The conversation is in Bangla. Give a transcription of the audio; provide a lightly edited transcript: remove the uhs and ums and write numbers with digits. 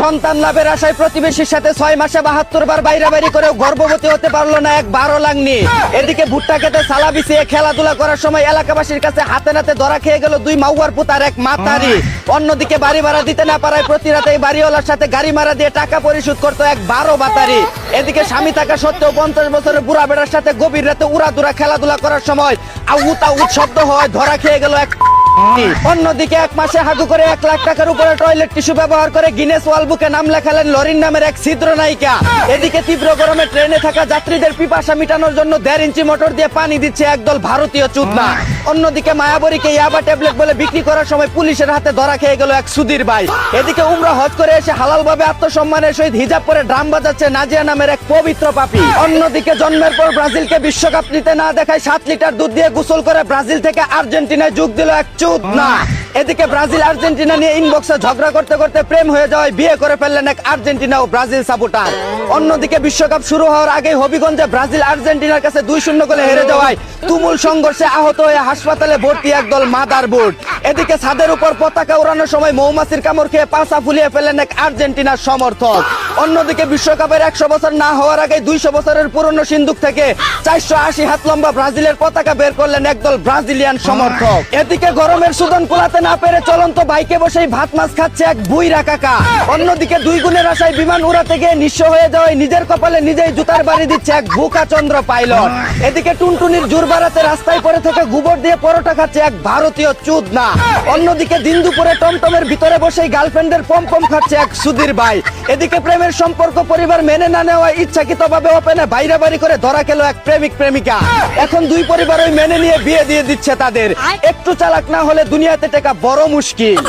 সন্তান লাভের আশায় প্রতিবেশীর সাথে 6 মাসে 72 বার বাইরাবাড়ি করেও গর্ভবতী হতে পারলো না এক 12 লাংনি। এদিকে ভুট্টা খেতে সালা বিছিয়ে খেলাধুলা করার সময় এলাকাবাসীর কাছে হাতে নাতে ধরা খেয়ে গেল 2 মাউয়ার পুতার এক মাতারি। অন্যদিকে বাড়ি ভাড়া দিতে না পারায় প্রতি রাতে এই বাড়িওয়ালার সাথে গাড়ি ভাড়া দিয়ে টাকা পরিশোধ করতো এক 12 বাতারি। এদিকে স্বামী থাকা সত্ত্বেও 50 বছরের বুড়া বেড়ার সাথে গভীর রাতে উড়াদুরা খেলাধুলা করার সময় আউত আউত শব্দ হয় ধরা খেয়ে গেল এক। অন্যদিকে 1 মাসে হাগু করে 1 লাখ টাকার উপরে টয়লেট টিস্যু ব্যবহার করে গিনেস ওয়ার্ল্ড বুকে নাম লেখালেন লরিন নামের এক ছিদ্র নায়িকা। এদিকে তীব্র গরমে ট্রেনে থাকা যাত্রীদের পিপাসা মেটানোর জন্য 1.5 ইঞ্চি মোটর দিয়ে পানি দিচ্ছে একদল ভারতীয় চুদনা। অন্যদিকে মায়াবরীকে ইয়াবা ট্যাবলেট বলে বিক্রি করার সময় পুলিশের হাতে ধরা খেয়ে গেল এক সুধীর ভাই। এদিকে উমরা হজ করে এসে হালালভাবে আত্মসম্মানের সহিত হিজাব পরে ড্রাম বাজাচ্ছে নাজিয়া নামের এক পবিত্র পাপী। অন্যদিকে জন্মের পর ব্রাজিলকে বিশ্বকাপ নিতে না দেখায় 7 লিটার দুধ দিয়ে গোসল করে ব্রাজিল থেকে আর্জেন্টিনায় যোগ দিল এক চুদনা। এদিকে ব্রাজিল আর্জেন্টিনা নিয়ে ইনবক্সে ঝগড়া করতে করতে প্রেম হয়ে যাওয়ায় বিয়ে করে ফেললেন এক আর্জেন্টিনা ও ব্রাজিল সাপোর্টার। অন্যদিকে বিশ্বকাপ শুরু হওয়ার আগেই হবিগঞ্জে ব্রাজিল আর্জেন্টিনার কাছে 2-0 গোলে হেরে যাওয়ায় তুমুল সংঘর্ষে আহত হয়ে হাসপাতালে ভর্তি একদল মাদারবোর্ড। এদিকে ছাদের উপর পতাকা উড়ানোর সময় মৌমাছির কামড় খেয়ে পাছা ফুলিয়ে ফেললেন এক আর্জেন্টিনার সমর্থক। অন্যদিকে বিশ্বকাপের 100 বছর না হওয়ার আগে 200 বছরের পুরনো সিন্দুক থেকে 480 হাত লম্বা ব্রাজিলের পতাকা বের করলেন একদল ব্রাজিলিয়ান সমর্থক। এদিকে গরমের সুদন কুলাতে না পেরে চলন্ত বাইকে বসেই ভাত মাছ খাচ্ছে এক বুইরা কাকা। অন্যদিকে 2 গুণের আশায় বিমান উড়াতে গিয়ে নিঃস্ব হয়ে যাওয়ায় নিজের কপালে নিজেই জুতার বাড়ি দিচ্ছে এক বুকাচন্দ্র পাইলট। এদিকে টুনটুনির জোর বাড়াতে রাস্তায় পড়ে থেকে গোবর দিয়ে পরোটা খাচ্ছে এক ভারতীয় চুদনা। অন্যদিকে দিন দুপুরে টমটমের ভিতরে বসেই গার্লফ্রেন্ডের পম খাচ্ছে এক সুধীর ভাই। এদিকে প্রেমের সম্পর্ক পরিবার মেনে না নেওয়ায় ইচ্ছাকৃতভাবে ওপেনে বাইরাবাড়ি করে ধরা খেলো এক প্রেমিক প্রেমিকা। এখন 2 পরিবার ওই মেনে নিয়ে বিয়ে দিয়ে দিচ্ছে তাদের। একটু চালাক না হলে দুনিয়াতে টেকা বড় মুশকিল।